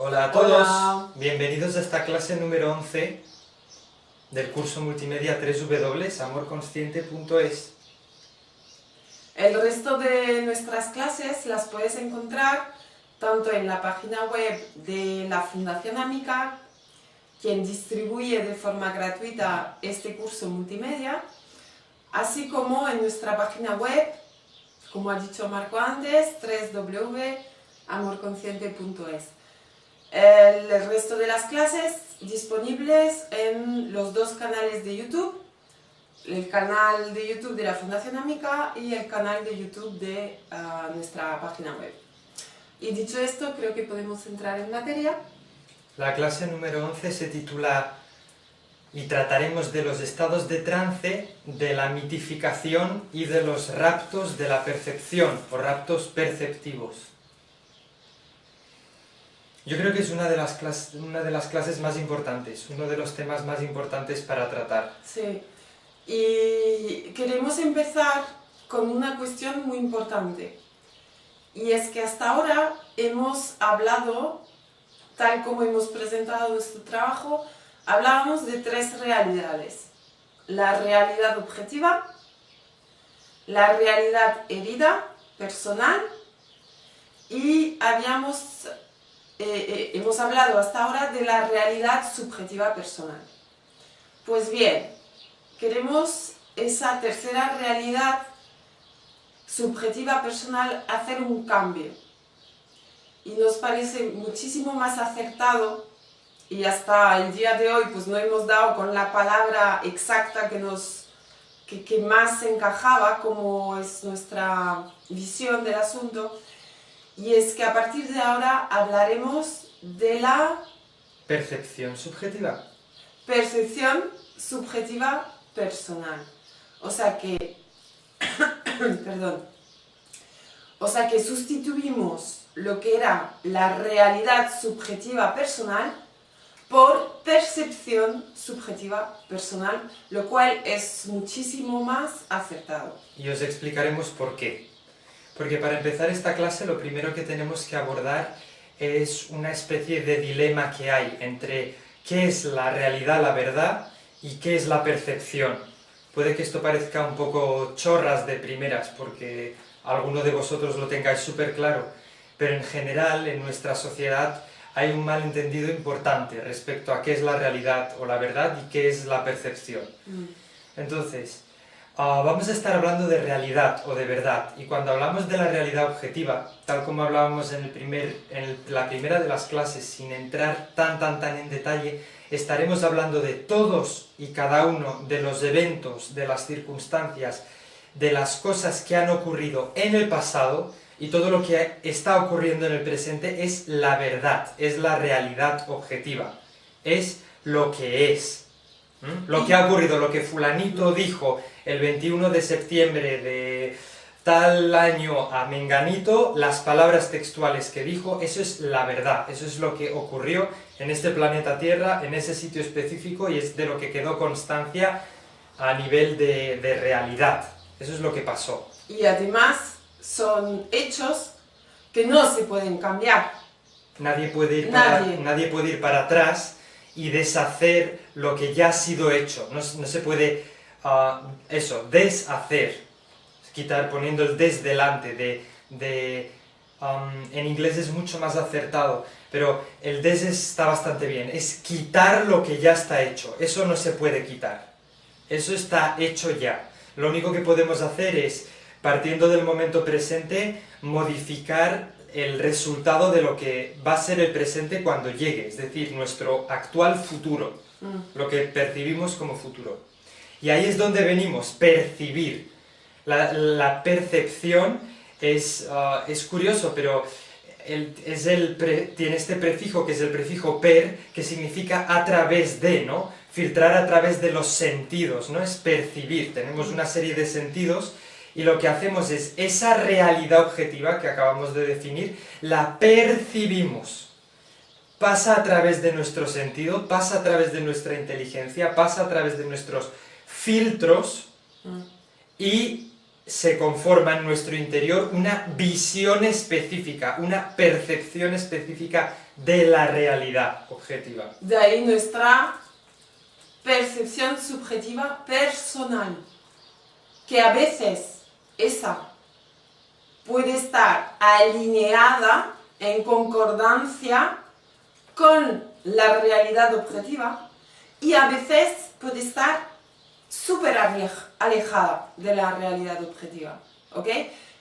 Hola a todos, Hola. bienvenidos a esta clase número 11 del curso multimedia 3W, amorconsciente.es. El resto de nuestras clases las puedes encontrar tanto en la página web de la Fundación Amica, quien distribuye de forma gratuita este curso multimedia, así como en nuestra página web, como ha dicho Marco antes, www.amorconsciente.es. El resto de las clases disponibles en los dos canales de YouTube, el canal de YouTube de la Fundación Amica y el canal de YouTube de nuestra página web. Y dicho esto, creo que podemos entrar en materia. La clase número 11 se titula y trataremos de los estados de trance, de la mitificación y de los raptos de la percepción o raptos perceptivos. Yo creo que es una de las clases más importantes, uno de los temas más importantes para tratar. Sí. Y queremos empezar con una cuestión muy importante. Y es que hasta ahora hemos hablado, tal como hemos presentado nuestro trabajo, hablábamos de tres realidades. La realidad objetiva, la realidad herida, personal, y hemos hablado hasta ahora de la realidad subjetiva personal. Pues bien, queremos esa tercera realidad subjetiva personal hacer un cambio. Y nos parece muchísimo más acertado, y hasta el día de hoy pues no hemos dado con la palabra exacta que más encajaba, como es nuestra visión del asunto, y es que a partir de ahora hablaremos de la Percepción subjetiva. percepción subjetiva personal. O sea que, perdón, o sea que sustituimos lo que era la realidad subjetiva personal por percepción subjetiva personal, lo cual es muchísimo más acertado. Y os explicaremos por qué. Porque para empezar esta clase lo primero que tenemos que abordar es una especie de dilema que hay entre qué es la realidad, la verdad, y qué es la percepción. Puede que esto parezca un poco chorras de primeras, porque alguno de vosotros lo tengáis súper claro, pero en general en nuestra sociedad hay un malentendido importante respecto a qué es la realidad o la verdad y qué es la percepción. Entonces, vamos a estar hablando de realidad o de verdad, y cuando hablamos de la realidad objetiva, tal como hablábamos en la primera de las clases, sin entrar tan en detalle, estaremos hablando de todos y cada uno de los eventos, de las circunstancias, de las cosas que han ocurrido en el pasado, y todo lo que está ocurriendo en el presente es la verdad, es la realidad objetiva, es lo que es. Lo que ha ocurrido, lo que fulanito dijo el 21 de septiembre de tal año a menganito, las palabras textuales que dijo, eso es la verdad, eso es lo que ocurrió en este planeta Tierra, en ese sitio específico, y es de lo que quedó constancia a nivel de realidad. Eso es lo que pasó. Y además son hechos que no se pueden cambiar. Nadie puede ir para atrás y deshacer lo que ya ha sido hecho. No se puede, deshacer. Poniendo el des delante en inglés es mucho más acertado, pero el des está bastante bien. Es quitar lo que ya está hecho. Eso no se puede quitar. Eso está hecho ya. Lo único que podemos hacer es, partiendo del momento presente, modificar el resultado de lo que va a ser el presente cuando llegue, es decir, nuestro actual futuro, lo que percibimos como futuro. Y ahí es donde venimos, percibir. La percepción es curioso, pero tiene este prefijo, que es el prefijo per, que significa a través de, ¿no? Filtrar a través de los sentidos, ¿no? Es percibir. Tenemos una serie de sentidos, y lo que hacemos es, esa realidad objetiva que acabamos de definir, la percibimos. Pasa a través de nuestro sentido, pasa a través de nuestra inteligencia, pasa a través de nuestros filtros, y se conforma en nuestro interior una visión específica, una percepción específica de la realidad objetiva. De ahí nuestra percepción subjetiva personal, que a veces esa puede estar alineada en concordancia con la realidad objetiva y a veces puede estar súper alejada de la realidad objetiva, ¿ok?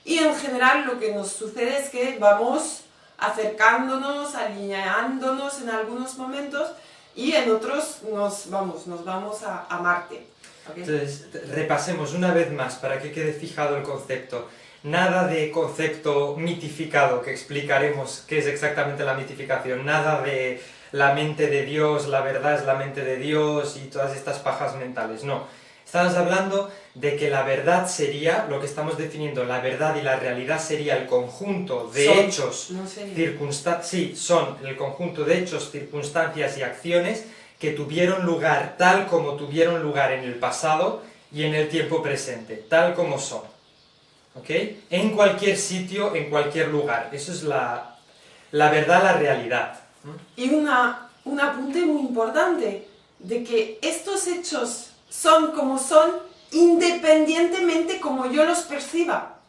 Y en general lo que nos sucede es que vamos acercándonos, alineándonos en algunos momentos y en otros nos vamos a Marte. ¿Okay? Entonces, repasemos una vez más para que quede fijado el concepto. Nada de concepto mitificado, que explicaremos qué es exactamente la mitificación, nada de la mente de Dios, la verdad es la mente de Dios y todas estas pajas mentales, no. Estamos hablando de que la verdad sería, lo que estamos definiendo, la verdad y la realidad sería el conjunto de hechos, son el conjunto de hechos, circunstancias y acciones que tuvieron lugar tal como tuvieron lugar en el pasado y en el tiempo presente, tal como son. ¿Ok? En cualquier sitio, en cualquier lugar. Eso es la verdad, la realidad. Y un apunte muy importante, de que estos hechos son como son, independientemente como yo los perciba.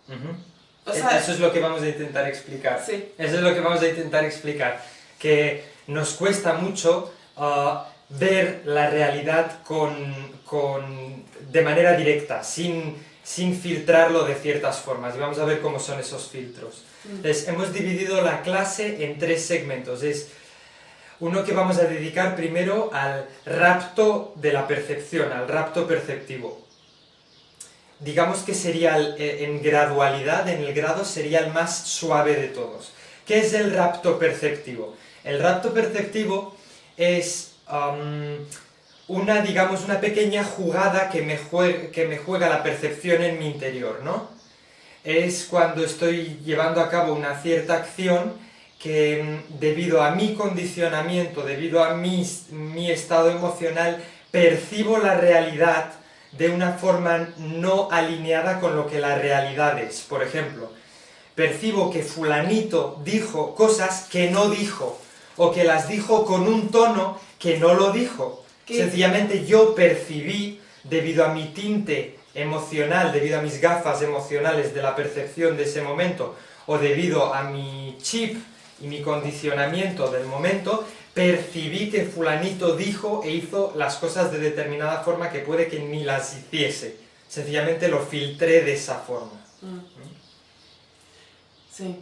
O sea, eso es lo que vamos a intentar explicar. Sí. Eso es lo que vamos a intentar explicar. Que nos cuesta mucho ver la realidad de manera directa, sin filtrarlo de ciertas formas. Y vamos a ver cómo son esos filtros. Entonces, hemos dividido la clase en 3 segmentos. Es uno que vamos a dedicar primero al rapto de la percepción, al rapto perceptivo. Digamos que sería en gradualidad, en el grado, sería el más suave de todos. ¿Qué es el rapto perceptivo? El rapto perceptivo es una pequeña jugada que me juega la percepción en mi interior, ¿no? Es cuando estoy llevando a cabo una cierta acción que debido a mi condicionamiento, debido a mi estado emocional, percibo la realidad de una forma no alineada con lo que la realidad es. Por ejemplo, percibo que fulanito dijo cosas que no dijo, o que las dijo con un tono que no lo dijo. Sencillamente yo percibí, debido a mi tinte emocional, debido a mis gafas emocionales de la percepción de ese momento, o debido a mi chip y mi condicionamiento del momento, percibí que fulanito dijo e hizo las cosas de determinada forma que puede que ni las hiciese. Sencillamente lo filtré de esa forma. Sí.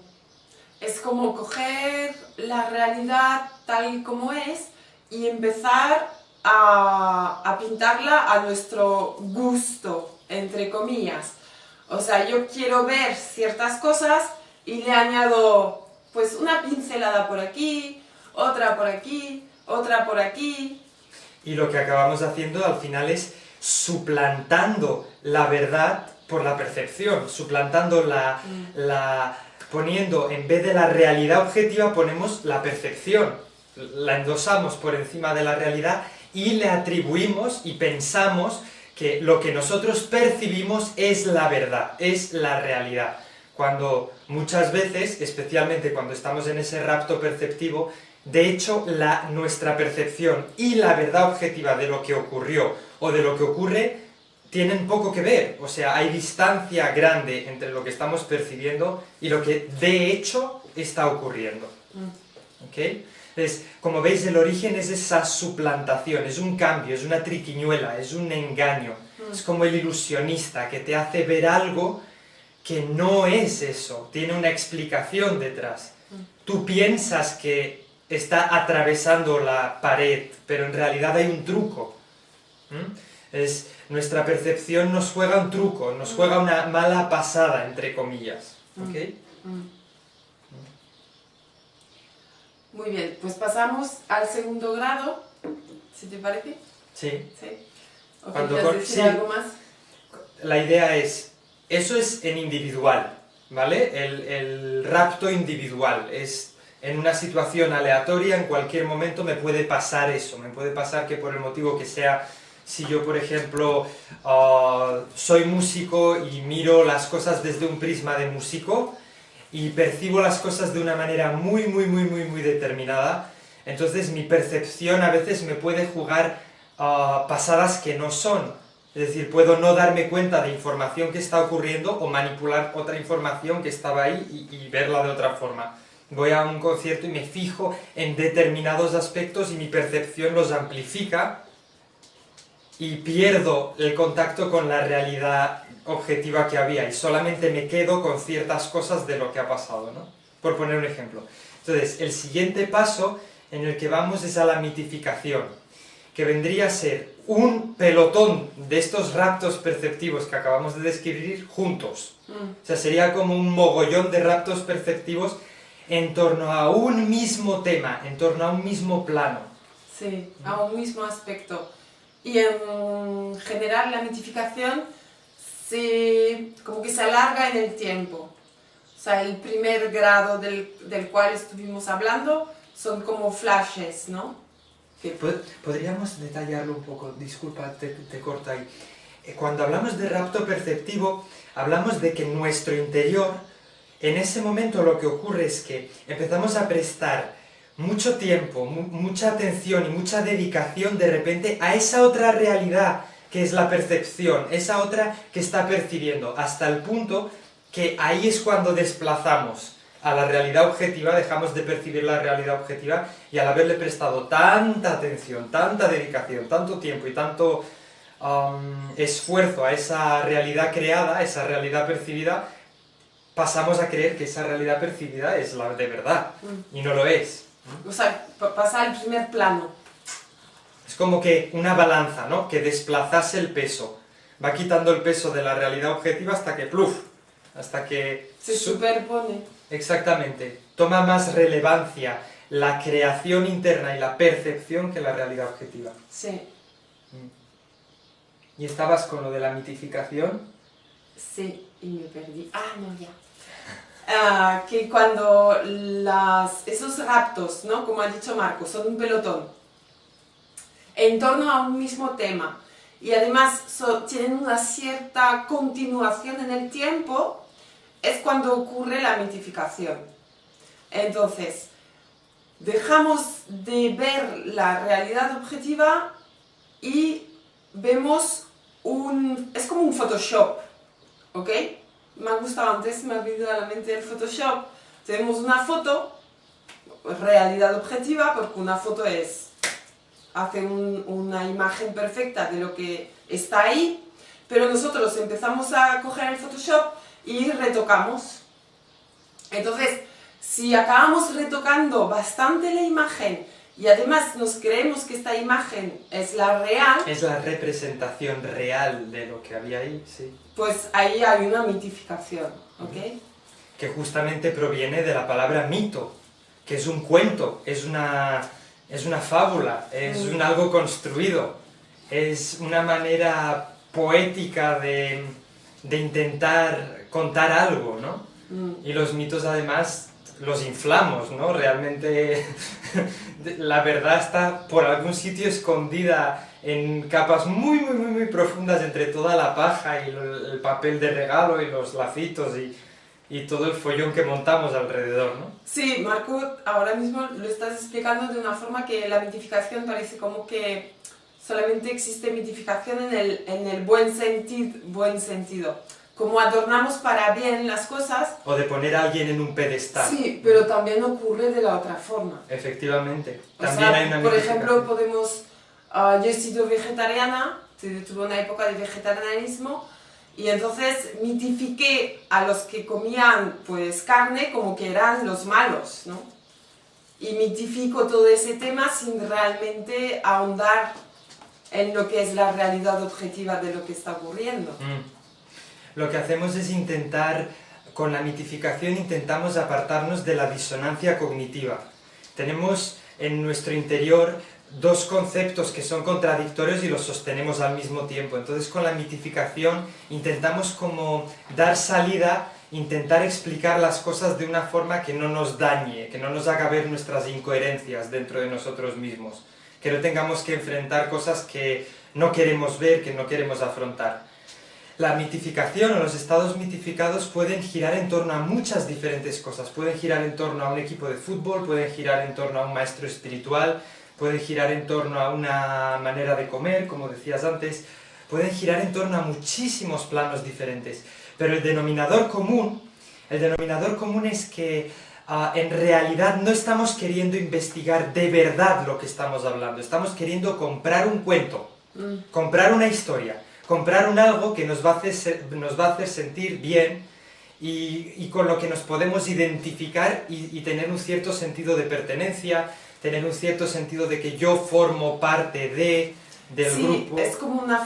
Es como coger la realidad tal como es y empezar a pintarla a nuestro gusto, entre comillas. O sea, yo quiero ver ciertas cosas y le añado pues una pincelada por aquí, otra por aquí, otra por aquí. Y lo que acabamos haciendo al final es suplantando la verdad por la percepción, suplantando poniendo, en vez de la realidad objetiva, ponemos la percepción, la endosamos por encima de la realidad y le atribuimos y pensamos que lo que nosotros percibimos es la verdad, es la realidad. Cuando muchas veces, especialmente cuando estamos en ese rapto perceptivo, de hecho nuestra percepción y la verdad objetiva de lo que ocurrió o de lo que ocurre tienen poco que ver. O sea, hay distancia grande entre lo que estamos percibiendo y lo que de hecho está ocurriendo. ¿Ok? Entonces, como veis, el origen es esa suplantación, es un cambio, es una triquiñuela, es un engaño. Es como el ilusionista que te hace ver algo que no es eso, tiene una explicación detrás. Tú piensas que está atravesando la pared, pero en realidad hay un truco. Nuestra percepción nos juega un truco, nos juega una mala pasada, entre comillas. ¿Okay? Muy bien, pues pasamos al segundo grado, ¿si te parece? Sí. ¿Sí? ¿O quieres decir algo más? La idea es, eso es en individual, ¿vale? El rapto individual es en una situación aleatoria, en cualquier momento me puede pasar eso, me puede pasar que por el motivo que sea si yo, por ejemplo, soy músico y miro las cosas desde un prisma de músico y percibo las cosas de una manera muy determinada, entonces mi percepción a veces me puede jugar pasadas que no son. Es decir, puedo no darme cuenta de información que está ocurriendo o manipular otra información que estaba ahí y verla de otra forma. Voy a un concierto y me fijo en determinados aspectos y mi percepción los amplifica y pierdo el contacto con la realidad objetiva que había y solamente me quedo con ciertas cosas de lo que ha pasado, ¿no? Por poner un ejemplo. Entonces, el siguiente paso en el que vamos es a la mitificación, que vendría a ser un pelotón de estos raptos perceptivos que acabamos de describir juntos. O sea, sería como un mogollón de raptos perceptivos en torno a un mismo tema, en torno a un mismo plano. Sí, a un mismo aspecto. Y en general la mitificación como que se alarga en el tiempo. O sea, el primer grado del cual estuvimos hablando son como flashes, ¿no? Podríamos detallarlo un poco, disculpa, te corto ahí. Cuando hablamos de rapto perceptivo, hablamos de que en nuestro interior, en ese momento lo que ocurre es que empezamos a prestar mucho tiempo, mucha atención y mucha dedicación de repente a esa otra realidad que es la percepción, esa otra que está percibiendo, hasta el punto que ahí es cuando desplazamos a la realidad objetiva, dejamos de percibir la realidad objetiva y al haberle prestado tanta atención, tanta dedicación, tanto tiempo y tanto esfuerzo a esa realidad creada, a esa realidad percibida, pasamos a creer que esa realidad percibida es la de verdad y no lo es. O sea, pasa al primer plano. Es como que una balanza, ¿no? Que desplazase el peso. Va quitando el peso de la realidad objetiva hasta que ¡pluf! Hasta que se superpone. Exactamente. Toma más relevancia la creación interna y la percepción que la realidad objetiva. Sí. ¿Y estabas con lo de la mitificación? Sí, y me perdí. Ah, no, ya. Que cuando esos raptos, ¿no? Como ha dicho Marco, son un pelotón en torno a un mismo tema y además tienen una cierta continuación en el tiempo, es cuando ocurre la mitificación. Entonces, dejamos de ver la realidad objetiva y vemos es como un Photoshop, ¿ok? Me ha gustado antes, me ha venido a la mente el Photoshop. Tenemos una foto, realidad objetiva, porque una foto hace una imagen perfecta de lo que está ahí, pero nosotros empezamos a coger el Photoshop y retocamos. Entonces, si acabamos retocando bastante la imagen y además nos creemos que esta imagen es la real, es la representación real de lo que había ahí, sí. Pues ahí hay una mitificación, ¿ok? Que justamente proviene de la palabra mito, que es un cuento, es una fábula, es algo construido, es una manera poética de intentar contar algo, ¿no? Y los mitos además los inflamos, ¿no? Realmente la verdad está por algún sitio escondida en capas muy profundas entre toda la paja y el papel de regalo y los lacitos y todo el follón que montamos alrededor, ¿no? Sí, Marco, ahora mismo lo estás explicando de una forma que la mitificación parece como que solamente existe mitificación en el buen sentido. Como adornamos para bien las cosas. O de poner a alguien en un pedestal. Sí, pero también ocurre de la otra forma. Efectivamente. También hay una por ejemplo, podemos... yo he sido vegetariana, tuve una época de vegetarianismo, y entonces mitifiqué a los que comían pues carne como que eran los malos, ¿no? Y mitifico todo ese tema sin realmente ahondar en lo que es la realidad objetiva de lo que está ocurriendo. Lo que hacemos es con la mitificación intentamos apartarnos de la disonancia cognitiva. Tenemos en nuestro interior dos conceptos que son contradictorios y los sostenemos al mismo tiempo. Entonces con la mitificación intentamos como dar salida, intentar explicar las cosas de una forma que no nos dañe, que no nos haga ver nuestras incoherencias dentro de nosotros mismos. Que no tengamos que enfrentar cosas que no queremos ver, que no queremos afrontar. La mitificación o los estados mitificados pueden girar en torno a muchas diferentes cosas. Pueden girar en torno a un equipo de fútbol, pueden girar en torno a un maestro espiritual, pueden girar en torno a una manera de comer, como decías antes, pueden girar en torno a muchísimos planos diferentes. Pero el denominador común es que en realidad no estamos queriendo investigar de verdad lo que estamos hablando, estamos queriendo comprar un cuento, comprar una historia, comprar un algo que nos va a hacer sentir bien y con lo que nos podemos identificar y tener un cierto sentido de pertenencia, tener un cierto sentido de que yo formo parte del grupo. Sí, es como una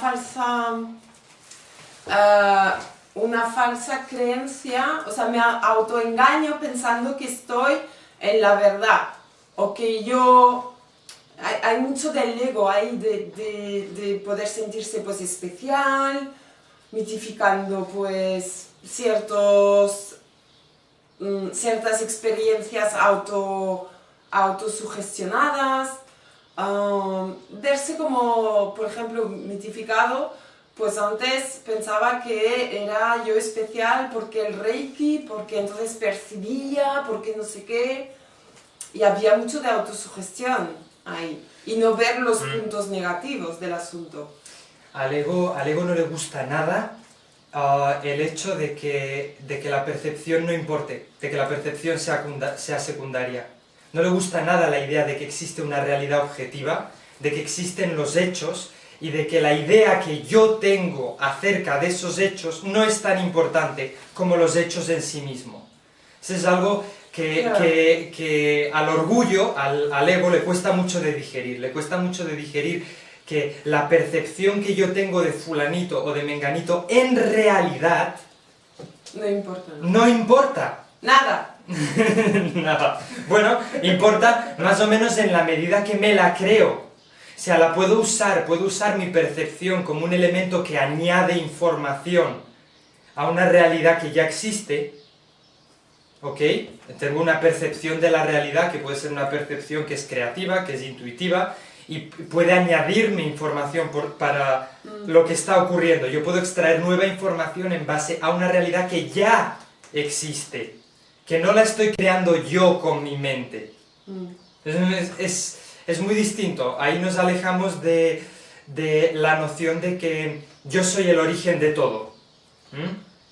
falsa creencia, o sea, me autoengaño pensando que estoy en la verdad, o que yo... Hay mucho del ego ahí, de poder sentirse pues especial, mitificando pues ciertas experiencias autosugestionadas, verse como, por ejemplo, mitificado. Pues antes pensaba que era yo especial porque el Reiki, porque entonces percibía, porque no sé qué, y había mucho de autosugestión ahí, y no ver los puntos negativos del asunto. Al ego no le gusta nada el hecho de que la percepción no importe, de que la percepción sea secundaria. No le gusta nada la idea de que existe una realidad objetiva, de que existen los hechos, y de que la idea que yo tengo acerca de esos hechos no es tan importante como los hechos en sí mismos. Eso es algo que al orgullo, al ego, le cuesta mucho de digerir, que la percepción que yo tengo de fulanito o de menganito en realidad no importa. Nada. Nada. Bueno, importa más o menos en la medida que me la creo. O sea, puedo usar mi percepción como un elemento que añade información a una realidad que ya existe, ¿ok? Tengo una percepción de la realidad que puede ser una percepción que es creativa, que es intuitiva, y puede añadirme información para lo que está ocurriendo. Yo puedo extraer nueva información en base a una realidad que ya existe, que no la estoy creando yo con mi mente. Es muy distinto. Ahí nos alejamos de la noción de que yo soy el origen de todo.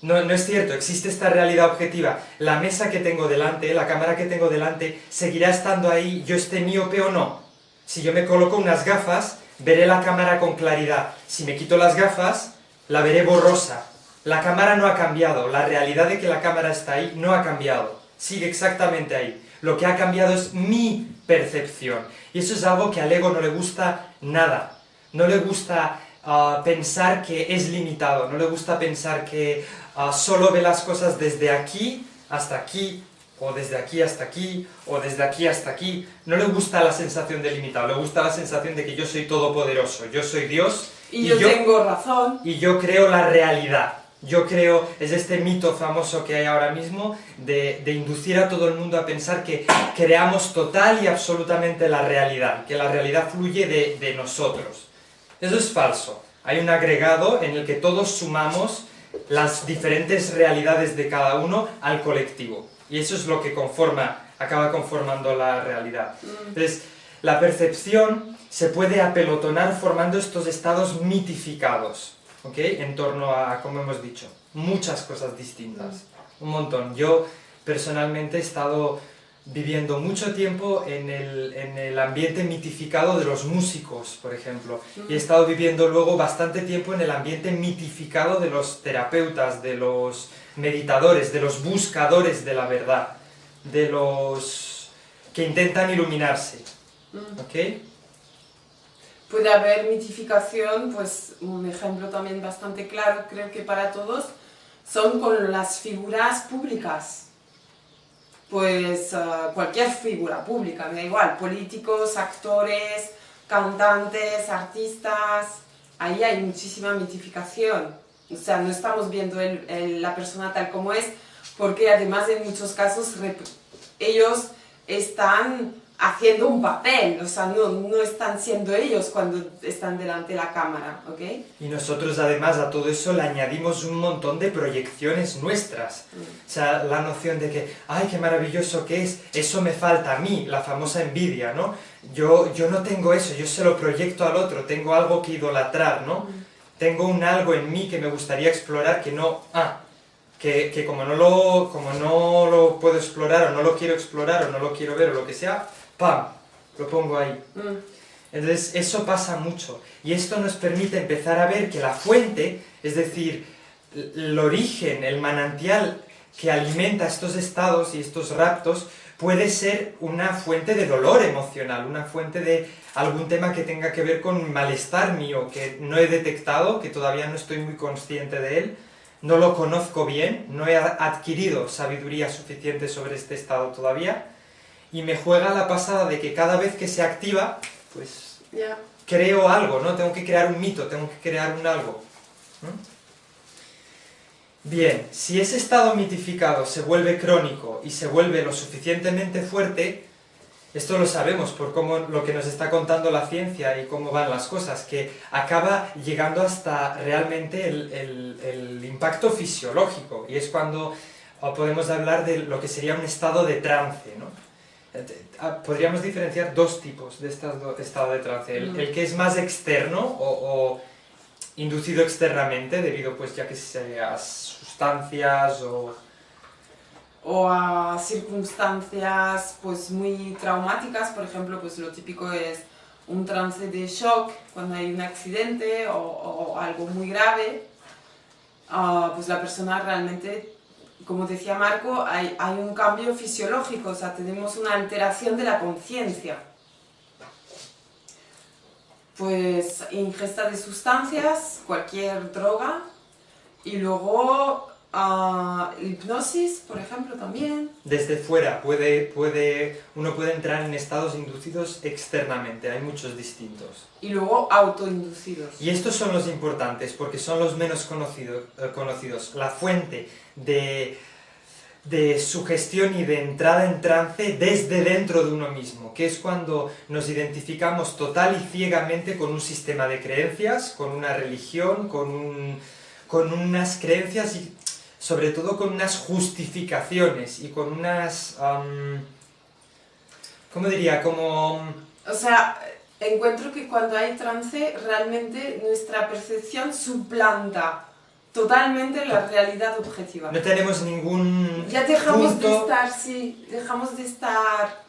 No es cierto, existe esta realidad objetiva. La mesa que tengo delante, la cámara que tengo delante, seguirá estando ahí, yo esté míope o no. Si yo me coloco unas gafas, veré la cámara con claridad. Si me quito las gafas, la veré borrosa. La cámara no ha cambiado, la realidad de que la cámara está ahí no ha cambiado. Sigue exactamente ahí. Lo que ha cambiado es mi percepción. Y eso es algo que al ego no le gusta nada. No le gusta pensar que es limitado, no le gusta pensar que solo ve las cosas desde aquí hasta aquí, o desde aquí hasta aquí, o desde aquí hasta aquí. No le gusta la sensación de limitado, le gusta la sensación de que yo soy todopoderoso, yo soy Dios. Y yo tengo razón. Y yo creo la realidad. Yo creo, es este mito famoso que hay ahora mismo, de inducir a todo el mundo a pensar que creamos total y absolutamente la realidad, que la realidad fluye de nosotros. Eso es falso. Hay un agregado en el que todos sumamos las diferentes realidades de cada uno al colectivo. Y eso es lo que acaba conformando la realidad. Entonces, la percepción se puede apelotonar formando estos estados mitificados, ¿ok? En torno a, como hemos dicho, muchas cosas distintas. Un montón. Yo, personalmente, he estado viviendo mucho tiempo en el ambiente mitificado de los músicos, por ejemplo. Y he estado viviendo luego bastante tiempo en el ambiente mitificado de los terapeutas, de los meditadores, de los buscadores de la verdad, de los que intentan iluminarse. ¿Ok? Puede haber mitificación, pues un ejemplo también bastante claro, creo que para todos, son con las figuras públicas. Pues cualquier figura pública, me da igual, políticos, actores, cantantes, artistas, ahí hay muchísima mitificación. O sea, no estamos viendo la persona tal como es, porque además en muchos casos ellos están haciendo un papel, o sea, no están siendo ellos cuando están delante de la cámara, ¿ok? Y nosotros además a todo eso le añadimos un montón de proyecciones nuestras. O sea, la noción de que, ¡ay, qué maravilloso que es! Eso me falta a mí, la famosa envidia, ¿no? Yo no tengo eso, yo se lo proyecto al otro, tengo algo que idolatrar, ¿no? Tengo un algo en mí que me gustaría explorar que no... que como no lo puedo explorar, o no lo quiero explorar, o no lo quiero ver, o lo que sea, ¡pam! Lo pongo ahí. Entonces, eso pasa mucho. Y esto nos permite empezar a ver que la fuente, es decir, el origen, el manantial que alimenta estos estados y estos raptos, puede ser una fuente de dolor emocional, una fuente de algún tema que tenga que ver con malestar mío, que no he detectado, que todavía no estoy muy consciente de él, no lo conozco bien, no he adquirido sabiduría suficiente sobre este estado todavía, y me juega la pasada de que cada vez que se activa, pues creo algo, ¿no? Tengo que crear un mito, tengo que crear un algo. Bien, si ese estado mitificado se vuelve crónico y se vuelve lo suficientemente fuerte, esto lo sabemos por cómo lo que nos está contando la ciencia y cómo van las cosas, que acaba llegando hasta realmente el impacto fisiológico, y es cuando podemos hablar de lo que sería un estado de trance, ¿no? Podríamos diferenciar dos tipos de estado de trance, el que es más externo o inducido externamente, debido pues ya que sea a sustancias o a circunstancias pues muy traumáticas, por ejemplo, pues lo típico es un trance de shock cuando hay un accidente o algo muy grave, pues la persona realmente, como decía Marco, hay un cambio fisiológico, o sea, tenemos una alteración de la conciencia. Pues ingesta de sustancias, cualquier droga, y luego hipnosis, por ejemplo, también. Desde fuera, uno puede entrar en estados inducidos externamente, hay muchos distintos. Y luego autoinducidos. Y estos son los importantes, porque son los menos conocidos. La fuente de sugestión y de entrada en trance desde dentro de uno mismo, que es cuando nos identificamos total y ciegamente con un sistema de creencias, con una religión, con unas creencias y sobre todo con unas justificaciones y con unas... ¿cómo diría? Como... O sea, encuentro que cuando hay trance realmente nuestra percepción suplanta totalmente la realidad objetiva. No tenemos ningún ya dejamos punto... de estar, sí, dejamos de estar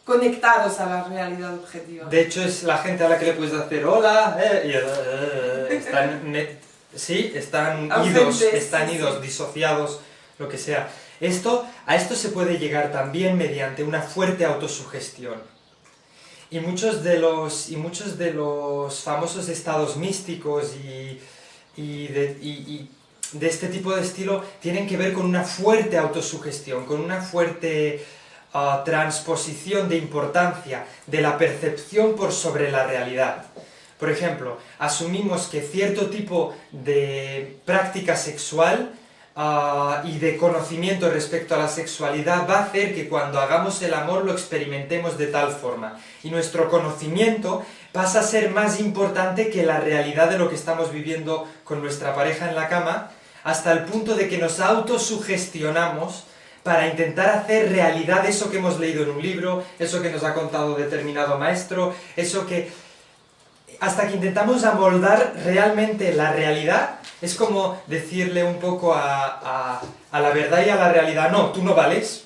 conectados a la realidad objetiva. De hecho es la gente a la que le puedes hacer hola, están idos, disociados, lo que sea. A esto se puede llegar también mediante una fuerte autosugestión. Y muchos de los famosos estados místicos y de este tipo de estilo tienen que ver con una fuerte autosugestión, con una fuerte transposición de importancia de la percepción por sobre la realidad. Por ejemplo, asumimos que cierto tipo de práctica sexual y de conocimiento respecto a la sexualidad va a hacer que cuando hagamos el amor lo experimentemos de tal forma. Y nuestro conocimiento pasa a ser más importante que la realidad de lo que estamos viviendo con nuestra pareja en la cama, hasta el punto de que nos autosugestionamos para intentar hacer realidad eso que hemos leído en un libro, eso que nos ha contado determinado maestro, hasta que intentamos amoldar realmente la realidad. Es como decirle un poco a la verdad y a la realidad, no, tú no vales,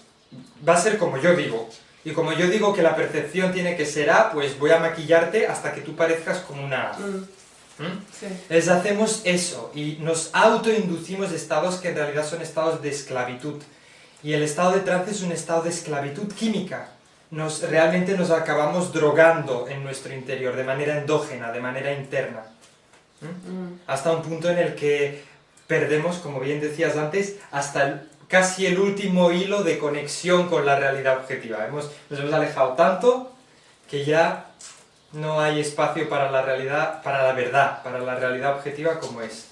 va a ser como yo digo. Y como yo digo que la percepción tiene que ser A, pues voy a maquillarte hasta que tú parezcas como una A. Sí. Les hacemos eso y nos autoinducimos estados que en realidad son estados de esclavitud. Y el estado de trance es un estado de esclavitud química. Realmente nos acabamos drogando en nuestro interior, de manera endógena, de manera interna. Hasta un punto en el que perdemos, como bien decías antes, hasta casi el último hilo de conexión con la realidad objetiva. Nos hemos alejado tanto que ya no hay espacio para la realidad, para la verdad, para la realidad objetiva como es.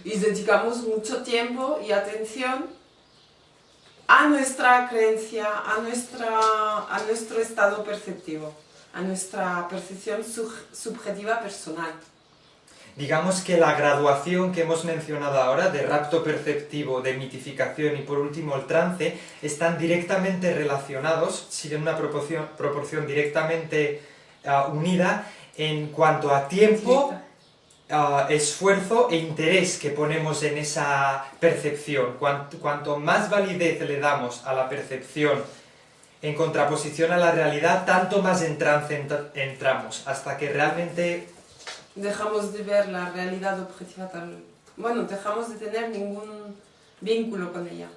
Y dedicamos mucho tiempo y atención a nuestra creencia, a nuestro estado perceptivo, a nuestra percepción subjetiva personal. Digamos que la graduación que hemos mencionado ahora, de rapto perceptivo, de mitificación y por último el trance, están directamente relacionados, siguen una proporción directamente unida en cuanto a tiempo, esfuerzo e interés que ponemos en esa percepción. Cuanto más validez le damos a la percepción en contraposición a la realidad, tanto más en trance entramos, hasta que realmente dejamos de ver la realidad objetiva tal... Bueno, dejamos de tener ningún vínculo con ella.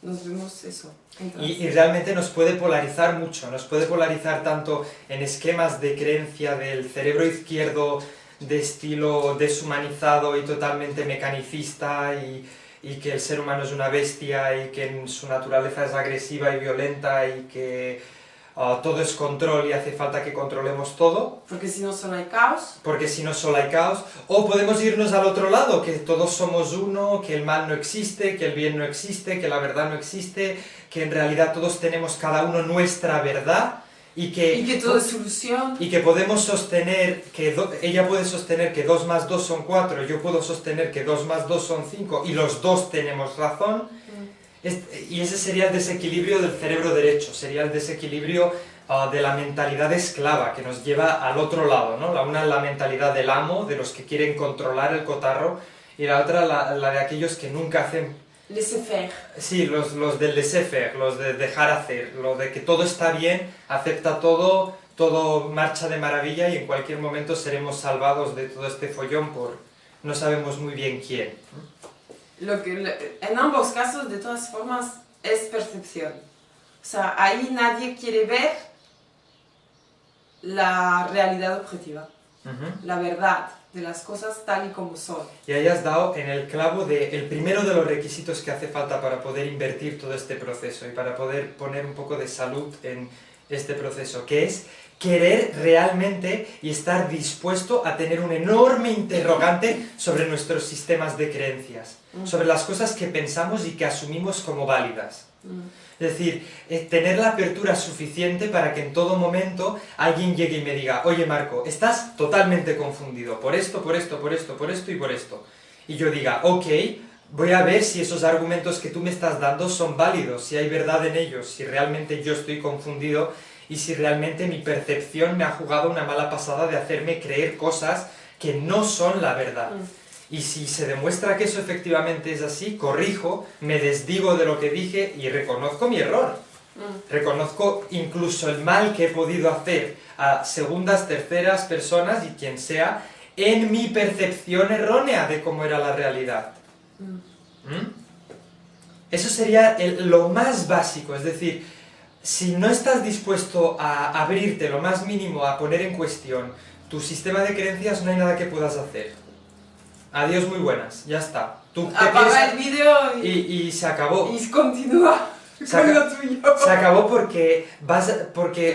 Nos vemos eso. Y realmente nos puede polarizar mucho, nos puede polarizar tanto en esquemas de creencia del cerebro izquierdo de estilo deshumanizado y totalmente mecanicista y que el ser humano es una bestia y que en su naturaleza es agresiva y violenta y que todo es control y hace falta que controlemos todo. Porque si no solo hay caos. Porque si no solo hay caos. O podemos irnos al otro lado, que todos somos uno, que el mal no existe, que el bien no existe, que la verdad no existe, que en realidad todos tenemos cada uno nuestra verdad y que todo es solución. Y que podemos sostener, ella puede sostener que 2 más 2 son 4, yo puedo sostener que 2 más 2 son 5 y los dos tenemos razón. Y ese sería el desequilibrio del cerebro derecho, sería el desequilibrio de la mentalidad esclava que nos lleva al otro lado, ¿no? Una es la mentalidad del amo, de los que quieren controlar el cotarro, y la otra la de aquellos que nunca hacen... Laissez-faire. Sí, los del laissez-faire, los de dejar hacer, lo de que todo está bien, acepta todo, todo marcha de maravilla y en cualquier momento seremos salvados de todo este follón por no sabemos muy bien quién. En ambos casos, de todas formas, es percepción. O sea, ahí nadie quiere ver la realidad objetiva, la verdad de las cosas tal y como son. Y ahí has dado en el clavo de el primero de los requisitos que hace falta para poder invertir todo este proceso y para poder poner un poco de salud en este proceso, que es querer realmente y estar dispuesto a tener un enorme interrogante sobre nuestros sistemas de creencias, sobre las cosas que pensamos y que asumimos como válidas. Es decir, tener la apertura suficiente para que en todo momento alguien llegue y me diga: oye Marco, estás totalmente confundido por esto, por esto, por esto, por esto y por esto. Y yo diga: ok, voy a ver si esos argumentos que tú me estás dando son válidos, si hay verdad en ellos, si realmente yo estoy confundido y si realmente mi percepción me ha jugado una mala pasada de hacerme creer cosas que no son la verdad. Y si se demuestra que eso efectivamente es así, corrijo, me desdigo de lo que dije y reconozco mi error. Reconozco incluso el mal que he podido hacer a segundas, terceras personas y quien sea en mi percepción errónea de cómo era la realidad. Eso sería lo más básico, es decir, si no estás dispuesto a abrirte lo más mínimo, a poner en cuestión tu sistema de creencias, no hay nada que puedas hacer. Adiós, muy buenas, ya está. Tú apaga el vídeo y se acabó. Y continúa con lo tuyo. Se acabó porque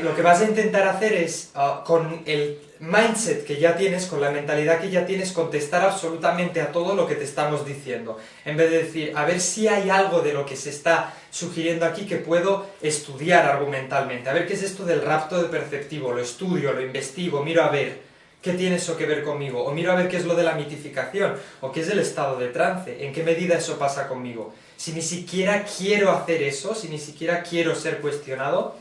lo que vas a intentar hacer es, con el mindset que ya tienes, con la mentalidad que ya tienes, contestar absolutamente a todo lo que te estamos diciendo. En vez de decir, a ver si hay algo de lo que se está sugiriendo aquí que puedo estudiar argumentalmente. A ver qué es esto del rapto de perceptivo, lo estudio, lo investigo, miro a ver qué tiene eso que ver conmigo, o miro a ver qué es lo de la mitificación, o qué es el estado de trance, en qué medida eso pasa conmigo. Si ni siquiera quiero hacer eso, si ni siquiera quiero ser cuestionado,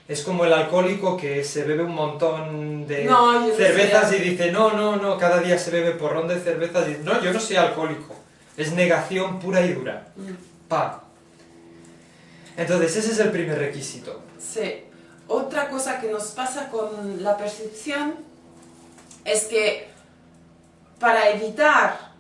es como el alcohólico que se bebe un montón de cervezas y dice, no, cada día se bebe porrón de cervezas y no, yo no soy alcohólico. Es negación pura y dura. ¡Pam! Entonces, ese es el primer requisito. Sí. Otra cosa que nos pasa con la percepción es que para evitar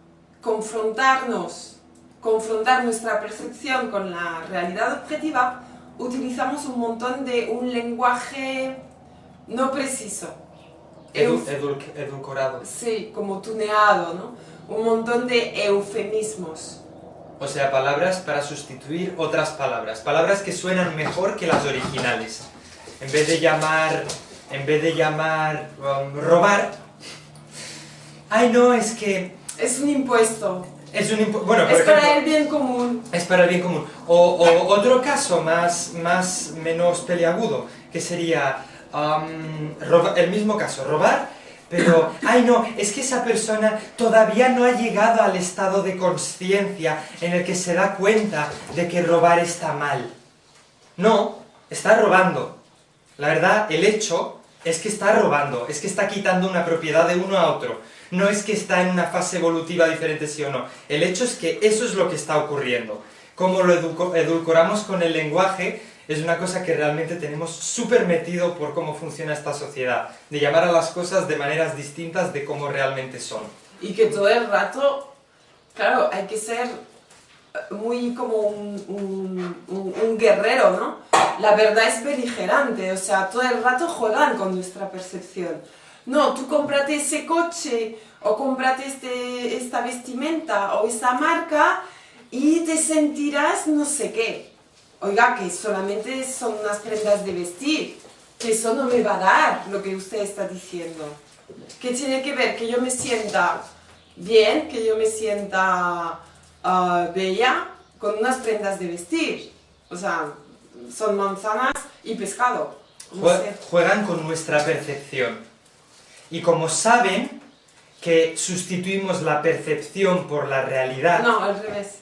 confrontar nuestra percepción con la realidad objetiva, utilizamos un lenguaje no preciso. Edulcorado. Sí, como tuneado, ¿no? Un montón de eufemismos. O sea, palabras para sustituir otras palabras. Palabras que suenan mejor que las originales. En vez de llamar robar... Ay, no, es que... Es un impuesto. Bueno, por Es para ejemplo, el bien común. es para el bien común. O otro caso menos peliagudo, que sería el mismo caso, robar, pero, ay no, es que esa persona todavía no ha llegado al estado de conciencia en el que se da cuenta de que robar está mal. No, está robando. La verdad, el hecho es que está robando, es que está quitando una propiedad de uno a otro. No es que está en una fase evolutiva diferente sí o no. El hecho es que eso es lo que está ocurriendo. Cómo lo edulcoramos con el lenguaje es una cosa que realmente tenemos súper metido por cómo funciona esta sociedad. De llamar a las cosas de maneras distintas de cómo realmente son. Y que todo el rato, claro, hay que ser muy como un guerrero, ¿no? La verdad es beligerante, o sea, todo el rato juegan con nuestra percepción. No, tú cómprate ese coche o cómprate esta vestimenta o esa marca y te sentirás no sé qué. Oiga, que solamente son unas prendas de vestir, que eso no me va a dar lo que usted está diciendo. ¿Qué tiene que ver? Que yo me sienta bien, que yo me sienta bella con unas prendas de vestir. O sea, son manzanas y pescado. No sé. Juegan con nuestra percepción. Y como saben que sustituimos la percepción por la realidad... No, al revés.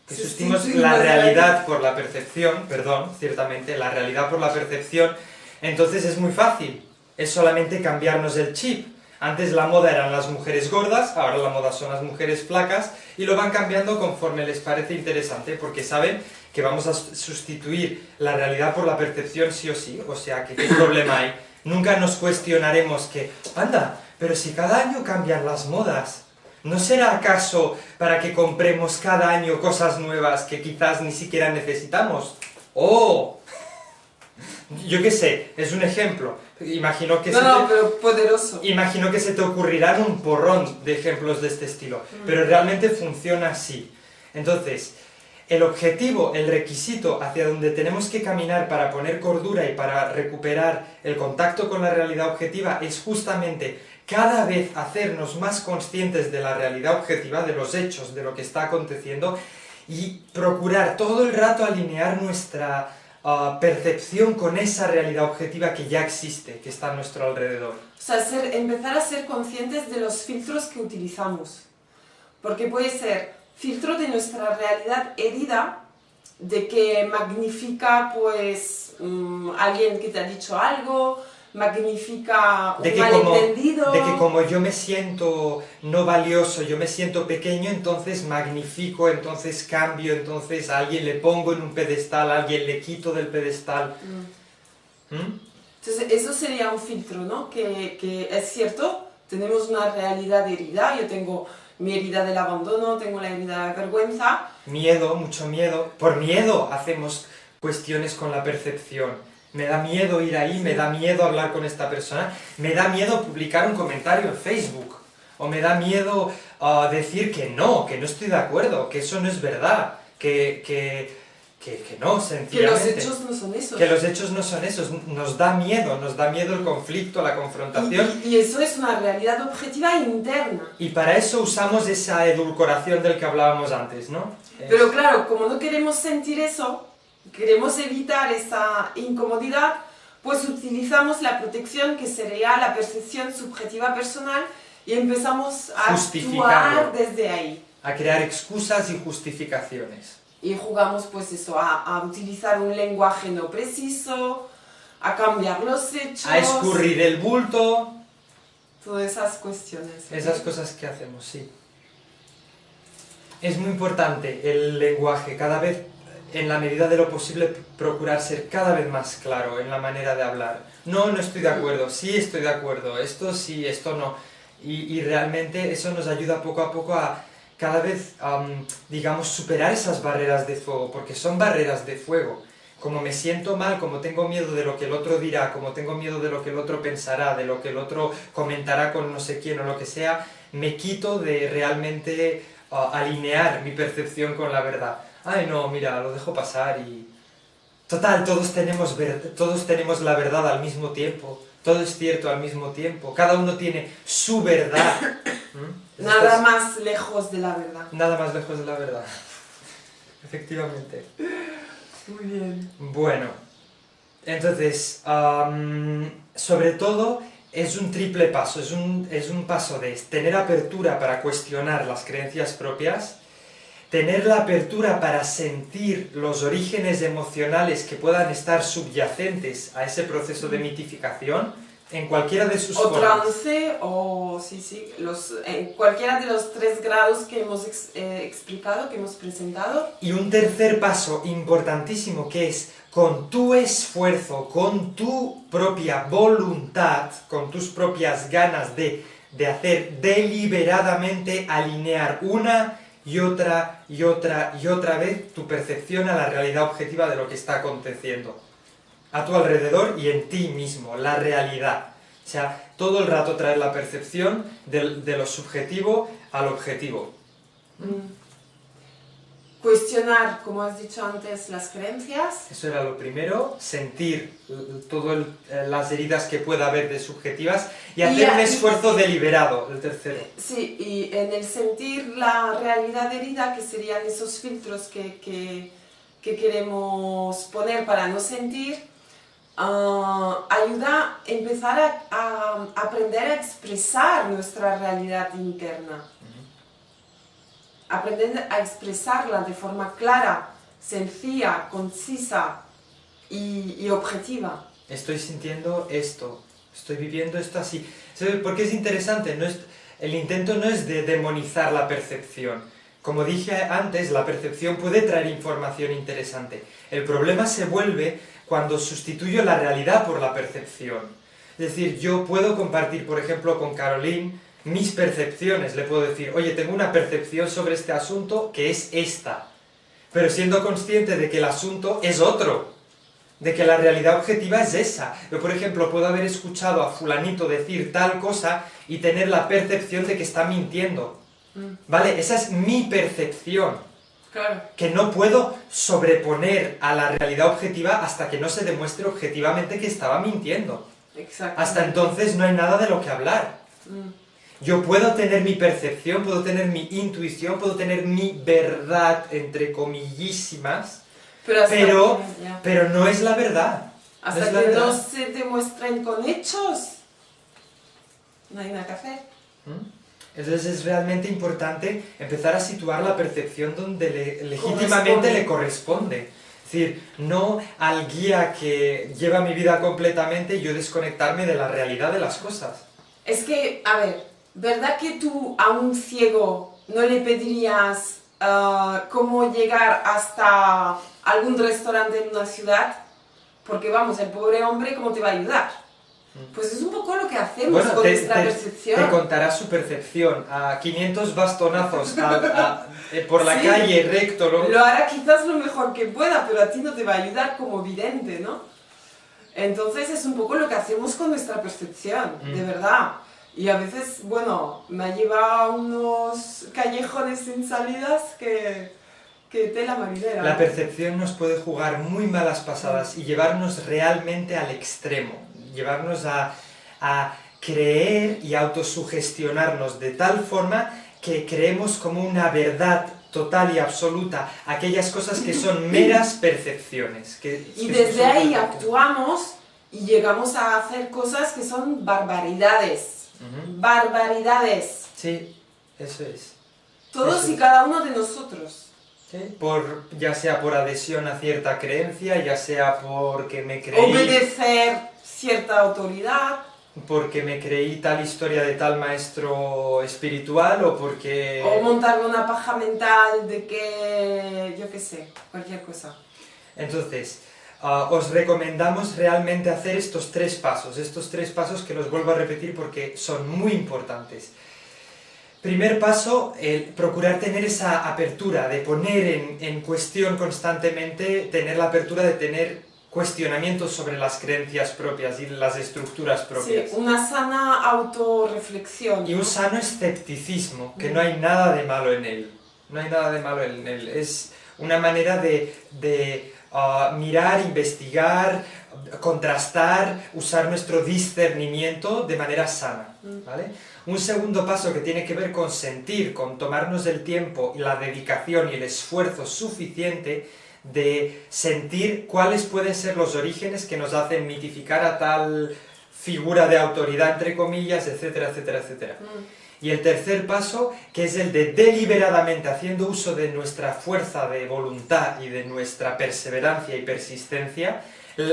Que sustituimos la realidad por la percepción, perdón, ciertamente, la realidad por la percepción, entonces es muy fácil. Es solamente cambiarnos el chip. Antes la moda eran las mujeres gordas, ahora la moda son las mujeres flacas, y lo van cambiando conforme les parece interesante, porque saben que vamos a sustituir la realidad por la percepción sí o sí, o sea, que ¿qué problema hay? Nunca nos cuestionaremos que, anda, pero si cada año cambian las modas, ¿no será acaso para que compremos cada año cosas nuevas que quizás ni siquiera necesitamos? ¡Oh! Yo qué sé, es un ejemplo. Imagino que pero poderoso. Imagino que se te ocurrirán un porrón de ejemplos de este estilo, pero realmente funciona así. Entonces, el objetivo, el requisito hacia donde tenemos que caminar para poner cordura y para recuperar el contacto con la realidad objetiva es justamente cada vez hacernos más conscientes de la realidad objetiva, de los hechos, de lo que está aconteciendo y procurar todo el rato alinear nuestra percepción con esa realidad objetiva que ya existe, que está a nuestro alrededor. O sea, empezar a ser conscientes de los filtros que utilizamos. Porque puede ser filtro de nuestra realidad herida, de que magnifica pues alguien que te ha dicho algo, magnifica un malentendido. De que como yo me siento no valioso, yo me siento pequeño, entonces magnifico, entonces cambio, entonces a alguien le pongo en un pedestal, a alguien le quito del pedestal. Entonces eso sería un filtro, ¿no? Que es cierto, tenemos una realidad herida, yo tengo mi herida del abandono, tengo la herida de la vergüenza. Miedo, mucho miedo. Por miedo hacemos cuestiones con la percepción. Me da miedo ir ahí, me da miedo hablar con esta persona, me da miedo publicar un comentario en Facebook, o me da miedo decir que no estoy de acuerdo, que eso no es verdad, que no, sencillamente. Que los hechos no son esos. Que los hechos no son esos, nos da miedo el conflicto, la confrontación. Y eso es una realidad objetiva interna. Y para eso usamos esa edulcoración del que hablábamos antes, ¿no? Pero claro, como no queremos sentir eso, queremos evitar esa incomodidad, pues utilizamos la protección que sería la percepción subjetiva personal y empezamos a actuar desde ahí. A crear excusas y justificaciones. Y jugamos pues eso, a utilizar un lenguaje no preciso, a cambiar los hechos... A escurrir el bulto... Todas esas cuestiones. Esas cosas que hacemos, sí. Es muy importante el lenguaje, cada vez, en la medida de lo posible, procurar ser cada vez más claro en la manera de hablar. No estoy de acuerdo, sí estoy de acuerdo, esto sí, esto no. Y realmente eso nos ayuda poco a poco a cada vez, digamos, superar esas barreras de fuego, porque son barreras de fuego. Como me siento mal, como tengo miedo de lo que el otro dirá, como tengo miedo de lo que el otro pensará, de lo que el otro comentará con no sé quién o lo que sea, me quito de realmente alinear mi percepción con la verdad. Ay no, mira, lo dejo pasar y... Total, todos tenemos la verdad al mismo tiempo, todo es cierto al mismo tiempo, cada uno tiene su verdad, Nada más lejos de la verdad. Nada más lejos de la verdad. Efectivamente. Muy bien. Bueno, entonces, sobre todo es un triple paso, es un paso de tener apertura para cuestionar las creencias propias, tener la apertura para sentir los orígenes emocionales que puedan estar subyacentes a ese proceso de mitificación en cualquiera de sus O formas. trance, o en cualquiera de los 3 grados que hemos explicado, que hemos presentado. Y un tercer paso importantísimo que es con tu esfuerzo, con tu propia voluntad, con tus propias ganas de hacer deliberadamente alinear una y otra y otra y otra vez tu percepción a la realidad objetiva de lo que está aconteciendo a tu alrededor y en ti mismo, la realidad. O sea, todo el rato traer la percepción de lo subjetivo al objetivo. Cuestionar, como has dicho antes, las creencias. Eso era lo primero, sentir todas las heridas que pueda haber de subjetivas y hacer un esfuerzo deliberado, el tercero. Sí, y en el sentir la realidad herida, que serían esos filtros que queremos poner para no sentir, ayuda a empezar a aprender a expresar nuestra realidad interna. Aprender a expresarla de forma clara, sencilla, concisa y objetiva. Estoy sintiendo esto, estoy viviendo esto así. ¿Sabes? Porque es interesante, el intento no es de demonizar la percepción. Como dije antes, la percepción puede traer información interesante. El problema se vuelve cuando sustituyo la realidad por la percepción. Es decir, yo puedo compartir, por ejemplo, con Caroline mis percepciones. Le puedo decir, oye, tengo una percepción sobre este asunto que es esta. Pero siendo consciente de que el asunto es otro. De que la realidad objetiva es esa. Yo, por ejemplo, puedo haber escuchado a fulanito decir tal cosa y tener la percepción de que está mintiendo. ¿Vale? Esa es mi percepción. Claro. Que no puedo sobreponer a la realidad objetiva hasta que no se demuestre objetivamente que estaba mintiendo. Exacto. Hasta entonces no hay nada de lo que hablar. Yo puedo tener mi percepción, puedo tener mi intuición, puedo tener mi verdad, entre comillísimas, pero no es la verdad. Hasta no es que la no verdad. se demuestren con hechos, no hay nada que hacer. Entonces es realmente importante empezar a situar la percepción donde legítimamente le corresponde. Es decir, no al guía que lleva mi vida completamente y yo desconectarme de la realidad de las cosas. Es que, a ver, ¿verdad que tú a un ciego no le pedirías cómo llegar hasta algún restaurante en una ciudad? Porque vamos, el pobre hombre, ¿cómo te va a ayudar? Pues es un poco lo que hacemos con nuestra percepción. Te contará su percepción a 500 bastonazos por la calle, recto. Lo hará quizás lo mejor que pueda, pero a ti no te va a ayudar como vidente, ¿no? Entonces es un poco lo que hacemos con nuestra percepción, de verdad. Y a veces, bueno, me lleva a unos callejones sin salidas que tela marinera. La percepción nos puede jugar muy malas pasadas y llevarnos realmente al extremo. Llevarnos a creer y autosugestionarnos de tal forma que creemos como una verdad total y absoluta aquellas cosas que son meras percepciones. Y desde ahí actuamos y llegamos a hacer cosas que son barbaridades. Barbaridades. Sí, eso es. Todos eso y cada uno de nosotros. ¿Sí? Ya sea por adhesión a cierta creencia, ya sea porque me creí... Obedecer cierta autoridad. Porque me creí tal historia de tal maestro espiritual o porque... O montarme una paja mental de que... yo qué sé, cualquier cosa. Entonces, os recomendamos realmente hacer estos 3 pasos que los vuelvo a repetir porque son muy importantes. Primer paso, procurar tener esa apertura, de poner en cuestión constantemente, tener la apertura de tener cuestionamientos sobre las creencias propias y las estructuras propias. Sí, una sana autorreflexión. Y un sano escepticismo, que no hay nada de malo en él. No hay nada de malo en él. Es una manera de mirar, investigar, contrastar, usar nuestro discernimiento de manera sana, ¿vale? Un segundo paso que tiene que ver con sentir, con tomarnos el tiempo, la dedicación y el esfuerzo suficiente de sentir cuáles pueden ser los orígenes que nos hacen mitificar a tal figura de autoridad, entre comillas, etcétera, etcétera, etcétera. Y el tercer paso, que es el de deliberadamente, haciendo uso de nuestra fuerza de voluntad y de nuestra perseverancia y persistencia,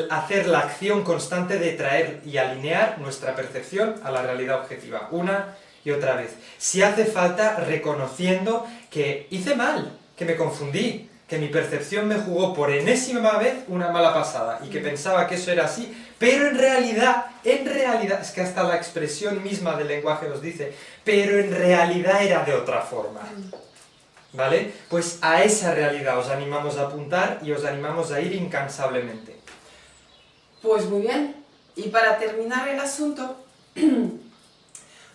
hacer la acción constante de traer y alinear nuestra percepción a la realidad objetiva, una y otra vez. Si hace falta, reconociendo que hice mal, que me confundí, que mi percepción me jugó por enésima vez una mala pasada y que pensaba que eso era así, pero en realidad, es que hasta la expresión misma del lenguaje nos dice, pero en realidad era de otra forma. ¿Vale? Pues a esa realidad os animamos a apuntar y os animamos a ir incansablemente. Pues muy bien. Y para terminar el asunto,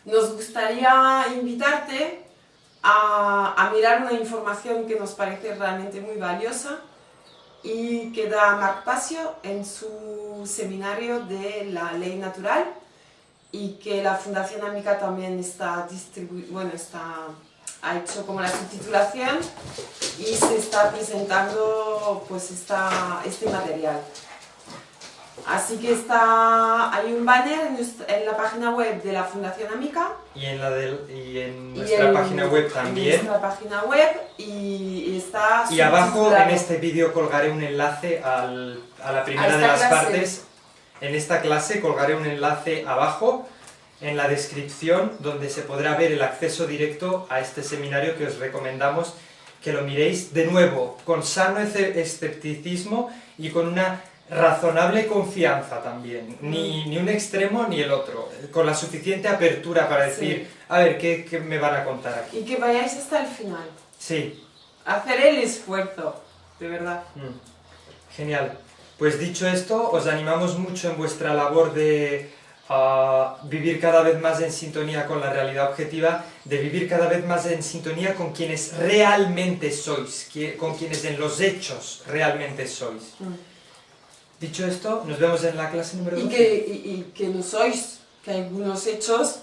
nos gustaría invitarte a mirar una información que nos parece realmente muy valiosa y que da Marc Passio en su seminario de la ley natural y que la Fundación Amica también ha hecho como la subtitulación y se está presentando pues este material. Así que hay un banner en la página web de la Fundación Amica. Y en nuestra página web también. En nuestra página web y está... Y abajo en este vídeo colgaré un enlace a la primera de las partes. En esta clase colgaré un enlace abajo en la descripción donde se podrá ver el acceso directo a este seminario que os recomendamos que lo miréis de nuevo con sano escepticismo y con una razonable confianza también, ni un extremo ni el otro, con la suficiente apertura para decir, sí, a ver, ¿qué me van a contar aquí? Y que vayáis hasta el final. Sí. Hacer el esfuerzo, de verdad. Genial. Pues dicho esto, os animamos mucho en vuestra labor de vivir cada vez más en sintonía con la realidad objetiva, de vivir cada vez más en sintonía con quienes realmente sois, con quienes en los hechos realmente sois. Dicho esto, nos vemos en la clase número 12. Y que no sois, que algunos hechos,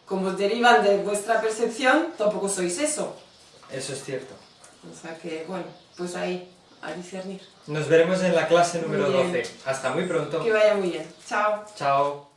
como derivan de vuestra percepción, tampoco sois eso. Eso es cierto. O sea que, bueno, pues ahí, a discernir. Nos veremos en la clase número 12. Hasta muy pronto. Que vaya muy bien. Chao. Chao.